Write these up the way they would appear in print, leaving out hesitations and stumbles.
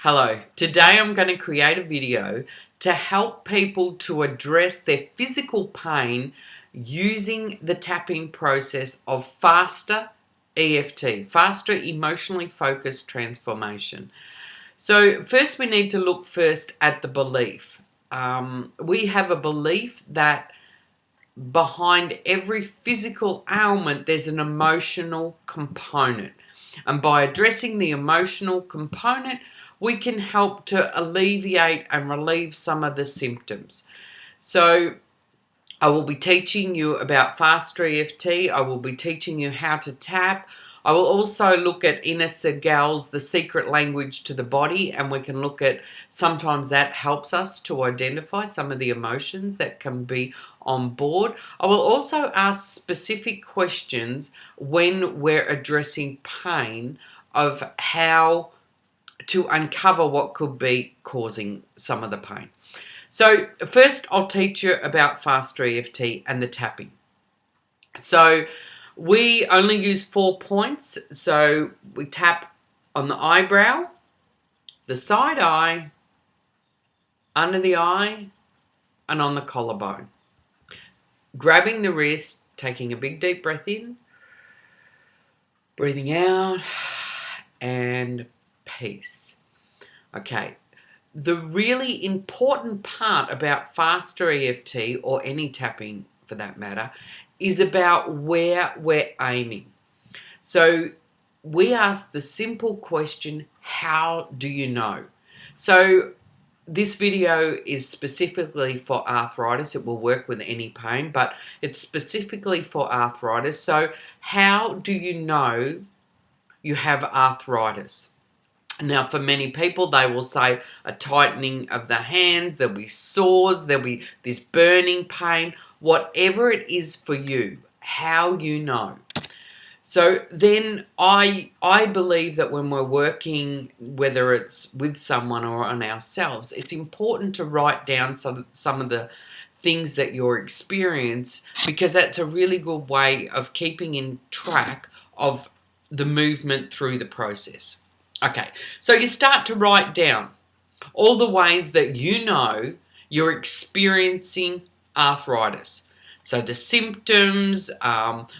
Hello, today I'm going to create a video to help people to address their physical pain using the tapping process of Faster EFT, Faster Emotionally Focused Transformation. So first we need to look first at the belief. We have a belief that behind every physical ailment there's an emotional component. And by addressing the emotional component, we can help to alleviate and relieve some of the symptoms. So I will be teaching you about FasterEFT. I will be teaching you how to tap. I will also look at Inna Segal's The Secret Language to the Body, and we can look at, sometimes that helps us to identify some of the emotions that can be on board. I will also ask specific questions when we're addressing pain of how to uncover what could be causing some of the pain. So first I'll teach you about FasterEFT and the tapping. So we only use 4 points. So we tap on the eyebrow, the side eye, under the eye, and on the collarbone. Grabbing the wrist, taking a big deep breath in, breathing out, and peace. Okay, the really important part about FasterEFT, or any tapping for that matter, is about where we're aiming. So we ask the simple question, how do you know? So this video is specifically for arthritis. It will work with any pain, but it's specifically for arthritis. So how do you know you have arthritis? Now, for many people, they will say a tightening of the hands, there'll be sores, there'll be this burning pain, whatever it is for you, how you know. So then I believe that when we're working, whether it's with someone or on ourselves, it's important to write down some of the things that you're experiencing, because that's a really good way of keeping in track of the movement through the process. Okay, so you start to write down all the ways that you know you're experiencing arthritis. So the symptoms,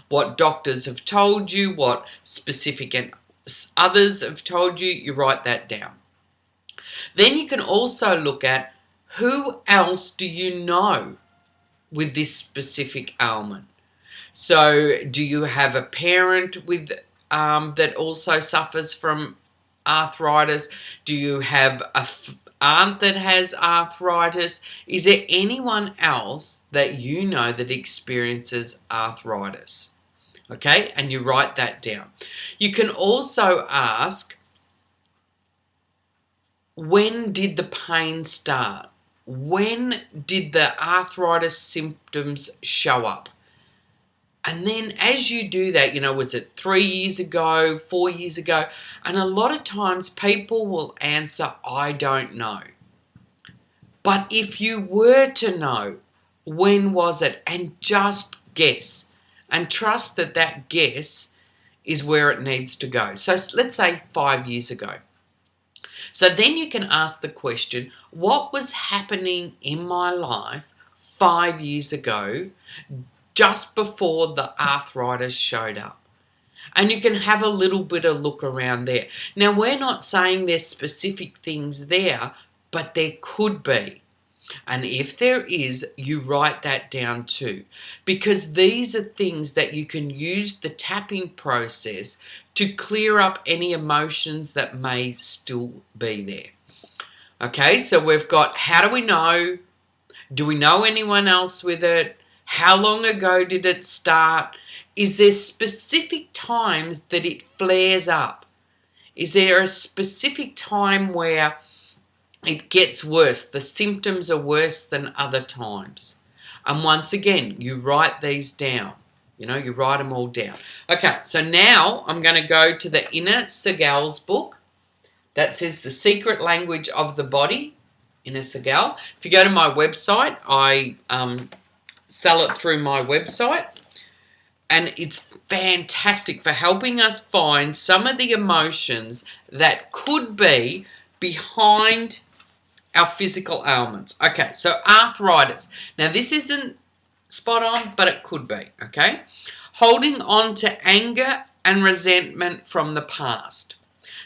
what doctors have told you, what specific and others have told you, you write that down. Then you can also look at who else do you know with this specific ailment. So do you have a parent with that also suffers from arthritis? Do you have a aunt that has arthritis? Is there anyone else that you know that experiences arthritis? Okay, and you write that down. You can also ask, when did the pain start? When did the arthritis symptoms show up? And then as you do that, was it 3 years ago, 4 years ago? And a lot of times people will answer, I don't know. But if you were to know, when was it? And just guess. And trust that that guess is where it needs to go. So let's say 5 years ago. So then you can ask the question, what was happening in my life 5 years ago, just before the arthritis showed up? And you can have a little bit of look around there. Now, we're not saying there's specific things there, but there could be. And if there is, you write that down too, because these are things that you can use the tapping process to clear up any emotions that may still be there. Okay, so we've got, how do we know? Do we know anyone else with it? How long ago did it start? Is there specific times that it flares up? Is there a specific time where it gets worse? The symptoms are worse than other times. And once again, you write these down. You write them all down. Okay, so now I'm going to go to the Inna Segal's book that says The Secret Language of the Body, Inna Segal. If you go to my website, I sell it through my website, and it's fantastic for helping us find some of the emotions that could be behind our physical ailments. Okay, so arthritis. Now, this isn't spot on, but it could be, okay? Holding on to anger and resentment from the past.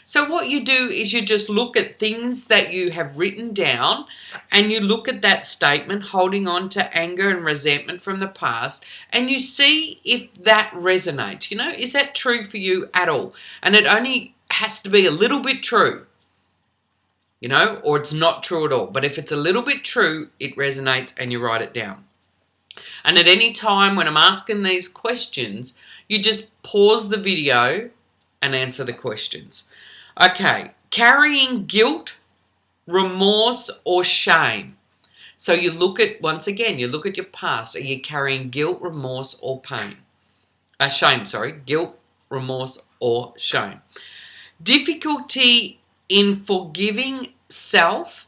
So what you do is you just look at things that you have written down and you look at that statement, holding on to anger and resentment from the past, and you see if that resonates. You know, is that true for you at all? And it only has to be a little bit true, you know, or it's not true at all. But if it's a little bit true, it resonates and you write it down. And at any time when I'm asking these questions, you just pause the video and answer the questions. Okay, carrying guilt, remorse, or shame. So you look at, once again, you look at your past. Are you carrying guilt, remorse, or pain? Shame, sorry. Guilt, remorse, or shame. Difficulty in forgiving self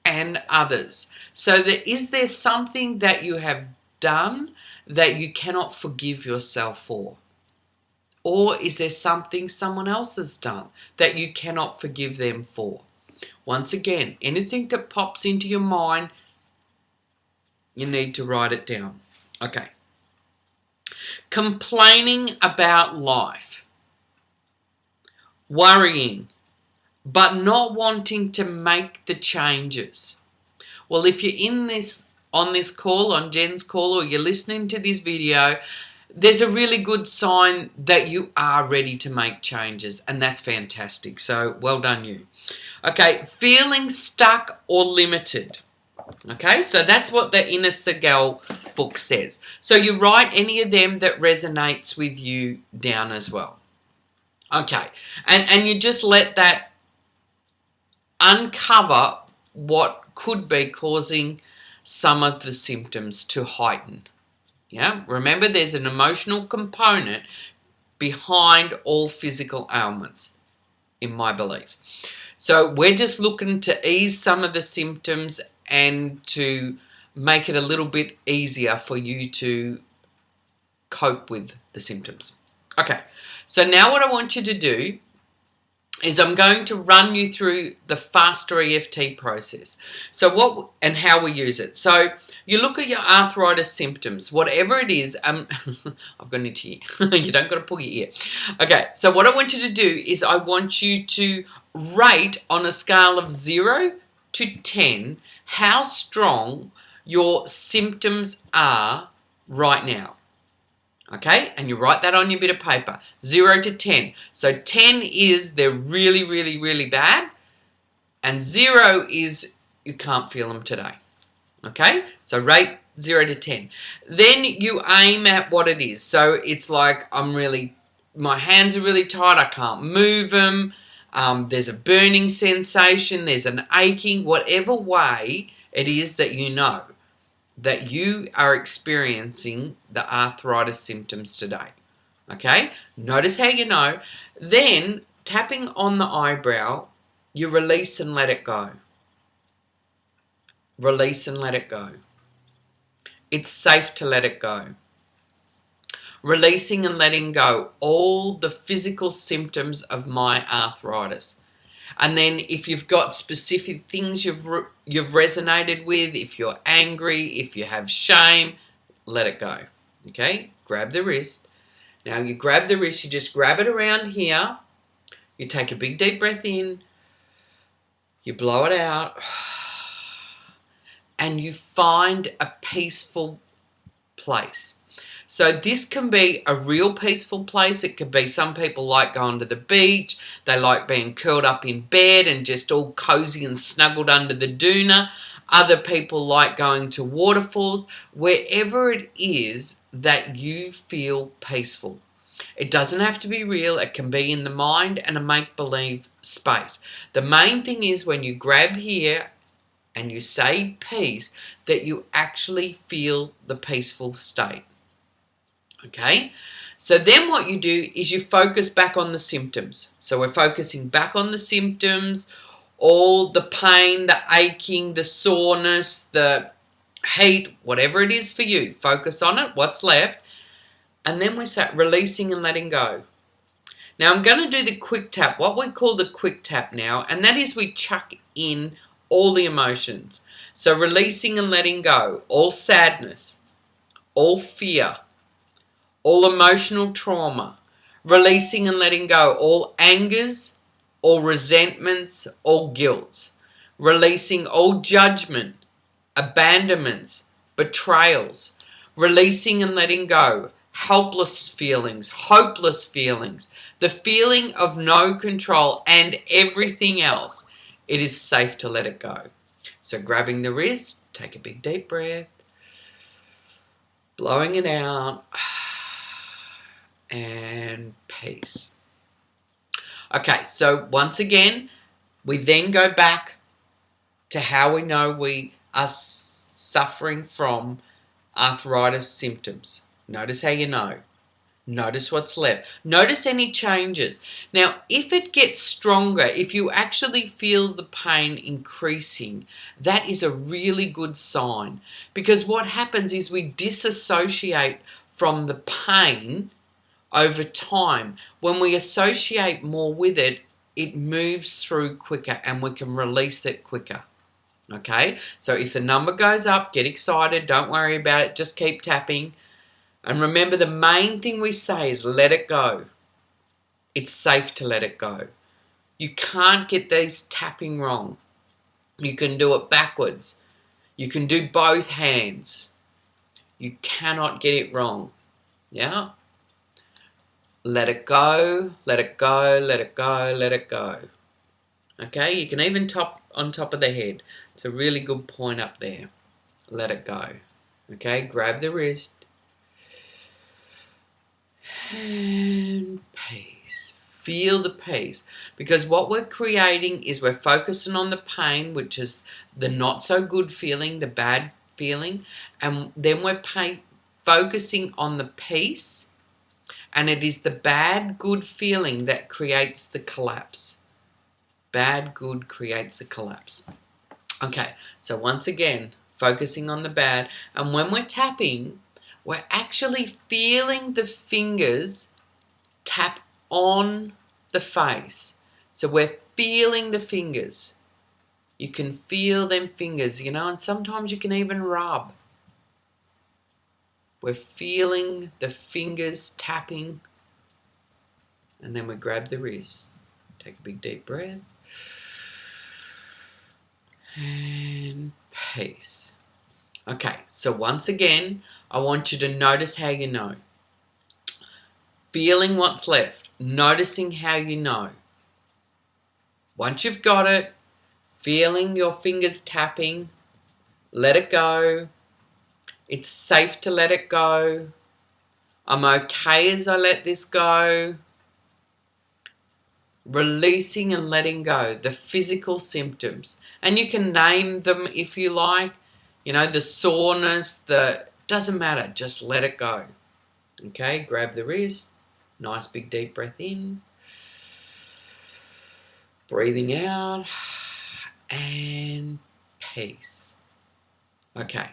and others. So is there something that you have done that you cannot forgive yourself for? Or is there something someone else has done that you cannot forgive them for? Once again, anything that pops into your mind, you need to write it down. Okay. Complaining about life. Worrying, but not wanting to make the changes. Well, if you're on this call, on Jen's call, or you're listening to this video, there's a really good sign that you are ready to make changes, and that's fantastic. So well done you. Okay, feeling stuck or limited. Okay, so that's what the Inner Segal book says. So you write any of them that resonates with you down as well. Okay, and you just let that uncover what could be causing some of the symptoms to heighten. Yeah, remember there's an emotional component behind all physical ailments, in my belief. So we're just looking to ease some of the symptoms and to make it a little bit easier for you to cope with the symptoms. Okay, so now what I want you to do is I'm going to run you through the Faster EFT process. So what and how we use it. So you look at your arthritis symptoms, whatever it is. I've got an itchy ear. You don't got to pull your ear. Okay, so what I want you to do is I want you to rate on a scale of 0 to 10 how strong your symptoms are right now. Okay, and you write that on your bit of paper, 0 to 10. So 10 is they're really, really, really bad, and 0 is you can't feel them today. Okay, so rate 0 to 10. Then you aim at what it is. So it's like my hands are really tight, I can't move them, there's a burning sensation, there's an aching, whatever way it is that you know that you are experiencing the arthritis symptoms today. Okay? Notice how you know. Then, tapping on the eyebrow, you release and let it go. Release and let it go. It's safe to let it go. Releasing and letting go all the physical symptoms of my arthritis. And then if you've got specific things you've resonated with, if you're angry, if you have shame, let it go. Okay? Grab the wrist. Now you grab the wrist, you just grab it around here. You take a big deep breath in. You blow it out. And you find a peaceful place. So this can be a real peaceful place. It could be, some people like going to the beach. They like being curled up in bed and just all cozy and snuggled under the doona. Other people like going to waterfalls. Wherever it is that you feel peaceful. It doesn't have to be real. It can be in the mind and a make-believe space. The main thing is when you grab here and you say peace, that you actually feel the peaceful state. Okay, so then what you do is you focus back on the symptoms. So we're focusing back on the symptoms, all the pain, the aching, the soreness, the heat, whatever it is for you. Focus on it, what's left. And then we start releasing and letting go. Now I'm going to do the quick tap, what we call the quick tap now, and that is we chuck in all the emotions. So releasing and letting go, all sadness, all fear, all emotional trauma, releasing and letting go, all angers, all resentments, all guilt, releasing all judgment, abandonments, betrayals, releasing and letting go, helpless feelings, hopeless feelings, the feeling of no control and everything else. It is safe to let it go. So grabbing the wrist, take a big deep breath, blowing it out, and peace. Okay, so once again, we then go back to how we know we are suffering from arthritis symptoms. Notice how you know. Notice what's left. Notice any changes. Now, if it gets stronger, if you actually feel the pain increasing, that is a really good sign. Because what happens is we disassociate from the pain over time. When we associate more with it, it moves through quicker and we can release it quicker. Okay, so if the number goes up, get excited, don't worry about it, just keep tapping. And remember, the main thing we say is let it go. It's safe to let it go. You can't get these tapping wrong. You can do it backwards. You can do both hands. You cannot get it wrong. Yeah? Let it go, let it go, let it go, let it go. Okay, you can even tap on top of the head. It's a really good point up there. Let it go. Okay, grab the wrist. And peace. Feel the peace. Because what we're creating is we're focusing on the pain, which is the not so good feeling, the bad feeling. And then we're focusing on the peace. And it is the bad, good feeling that creates the collapse. Bad, good creates the collapse. Okay, so once again, focusing on the bad. And when we're tapping, we're actually feeling the fingers tap on the face. So we're feeling the fingers. You can feel them fingers, you know, and sometimes you can even rub. We're feeling the fingers tapping. And then we grab the wrist. Take a big deep breath. And peace. Okay, so once again, I want you to notice how you know. Feeling what's left. Noticing how you know. Once you've got it, feeling your fingers tapping, let it go. It's safe to let it go. I'm okay as I let this go. Releasing and letting go the physical symptoms. And you can name them if you like. You know, the soreness, doesn't matter. Just let it go. Okay, grab the wrist. Nice big deep breath in. Breathing out. And peace. Okay.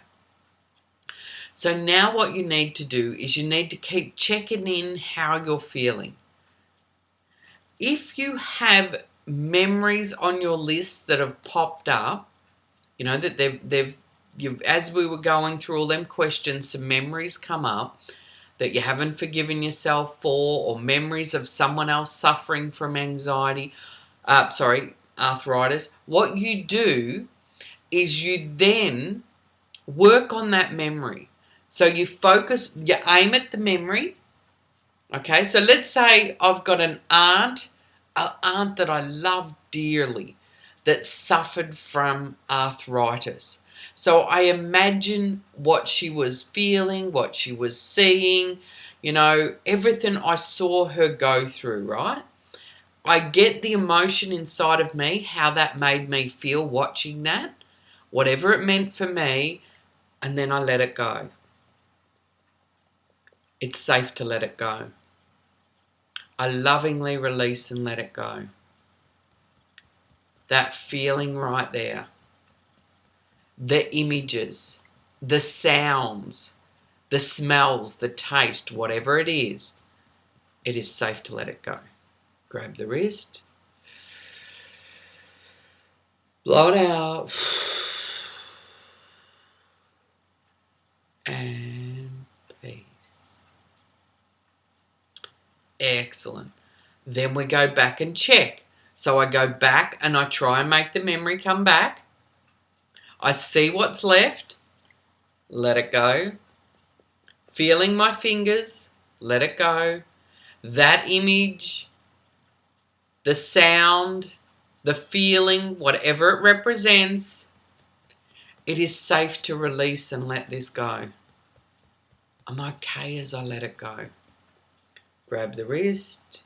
So now what you need to do is you need to keep checking in how you're feeling. If you have memories on your list that have popped up, you know, that as we were going through all them questions, some memories come up that you haven't forgiven yourself for, or memories of someone else suffering from arthritis. What you do is you then work on that memory. So you aim at the memory. Okay, so let's say I've got an aunt that I love dearly that suffered from arthritis. So I imagine what she was feeling, what she was seeing, you know, everything I saw her go through, right? I get the emotion inside of me, how that made me feel watching that, whatever it meant for me, and then I let it go. It's safe to let it go. I lovingly release and let it go. That feeling right there. The images, the sounds, the smells, the taste, whatever it is safe to let it go. Grab the wrist. Blow it out. And peace. Excellent. Then we go back and check. So I go back and I try and make the memory come back. I see what's left. Let it go. Feeling my fingers. Let it go. That image, the sound, the feeling, whatever it represents, it is safe to release and let this go. I'm okay as I let it go. Grab the wrist.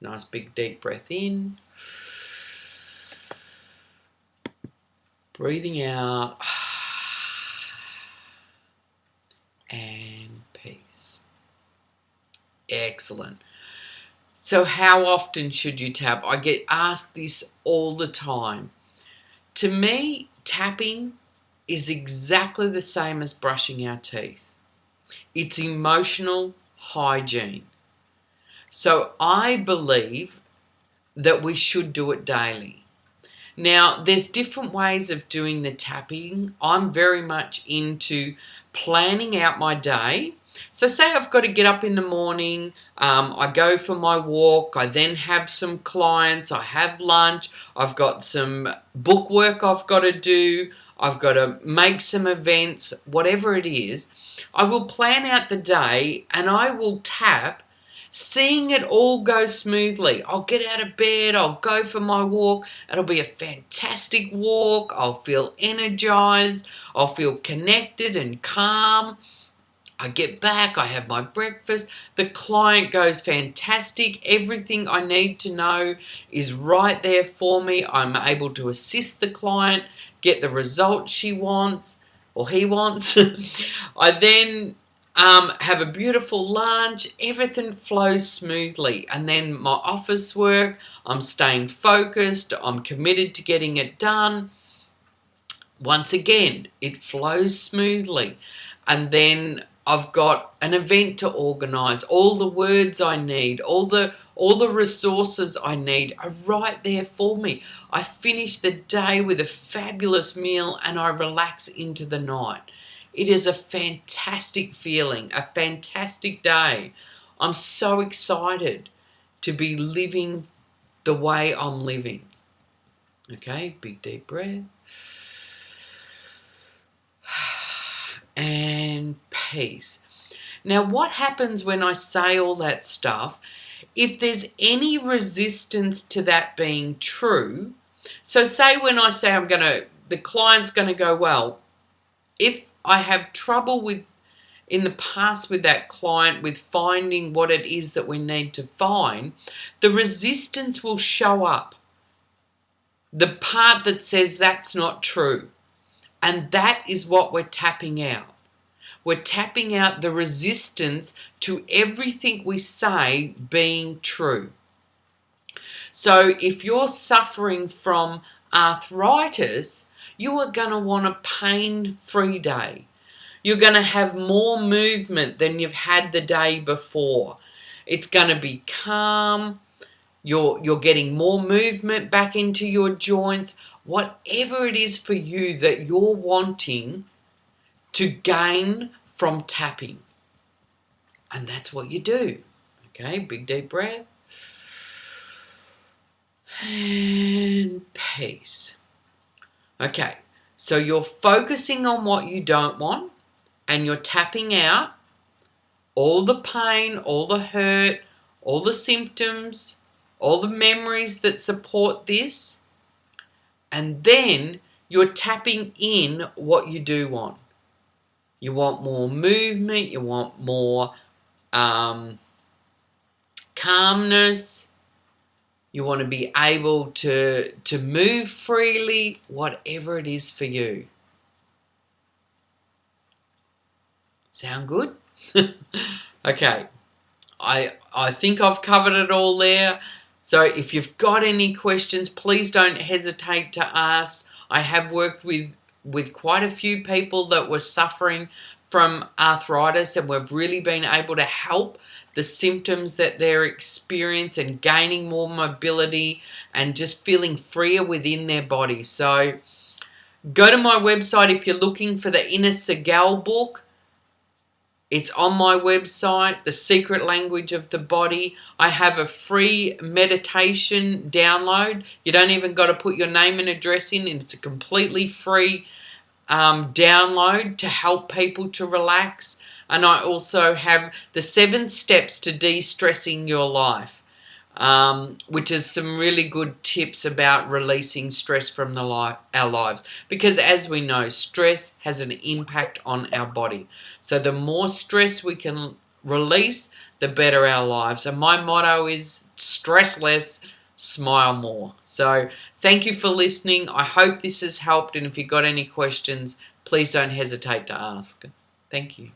Nice big deep breath in. Breathing out. And peace. Excellent. So how often should you tap? I get asked this all the time. To me, tapping is exactly the same as brushing our teeth. It's emotional hygiene. So I believe that we should do it daily. Now, there's different ways of doing the tapping. I'm very much into planning out my day. So say I've got to get up in the morning, I go for my walk, I then have some clients, I have lunch, I've got some book work I've got to do, I've got to make some events, whatever it is. I will plan out the day and I will tap, seeing it all go smoothly. I'll get out of bed, I'll go for my walk, it'll be a fantastic walk, I'll feel energized, I'll feel connected and calm. I get back, I have my breakfast, the client goes fantastic, everything I need to know is right there for me. I'm able to assist the client, get the result she wants or he wants. I then have a beautiful lunch, everything flows smoothly. And then my office work, I'm staying focused, I'm committed to getting it done. Once again, it flows smoothly. And then I've got an event to organise. All the words I need, all the resources I need are right there for me. I finish the day with a fabulous meal and I relax into the night. It is a fantastic feeling, a fantastic day. I'm so excited to be living the way I'm living. Okay, big deep breath. And peace. Now, what happens when I say all that stuff? If there's any resistance to that being true, so say when I say the client's going to go, well, if I have trouble with in the past with that client with finding what it is that we need to find, the resistance will show up. The part that says that's not true. And that is what we're tapping out. We're tapping out the resistance to everything we say being true. So if you're suffering from arthritis, you are going to want a pain-free day. You're going to have more movement than you've had the day before. It's going to be calm. You're getting more movement back into your joints. Whatever it is for you that you're wanting to gain from tapping. And that's what you do. Okay, big deep breath. And peace. Okay, so you're focusing on what you don't want and you're tapping out all the pain, all the hurt, all the symptoms, all the memories that support this. And then you're tapping in what you do want. You want more movement, you want more calmness, you want to be able to move freely, whatever it is for you. Sound good? Okay, I think I've covered it all there. So if you've got any questions, please don't hesitate to ask. I have worked with quite a few people that were suffering from arthritis and we've really been able to help the symptoms that they're experiencing and gaining more mobility and just feeling freer within their body. So go to my website if you're looking for the Inner Segal book. It's on my website, The Secret Language of the Body. I have a free meditation download. You don't even got to put your name and address in. It's a completely free download to help people to relax. And I also have the 7 steps to de-stressing your life, which is some really good tips about releasing stress from our lives. Because as we know, stress has an impact on our body. So the more stress we can release, the better our lives. And my motto is stress less, smile more. So thank you for listening. I hope this has helped. And if you've got any questions, please don't hesitate to ask. Thank you.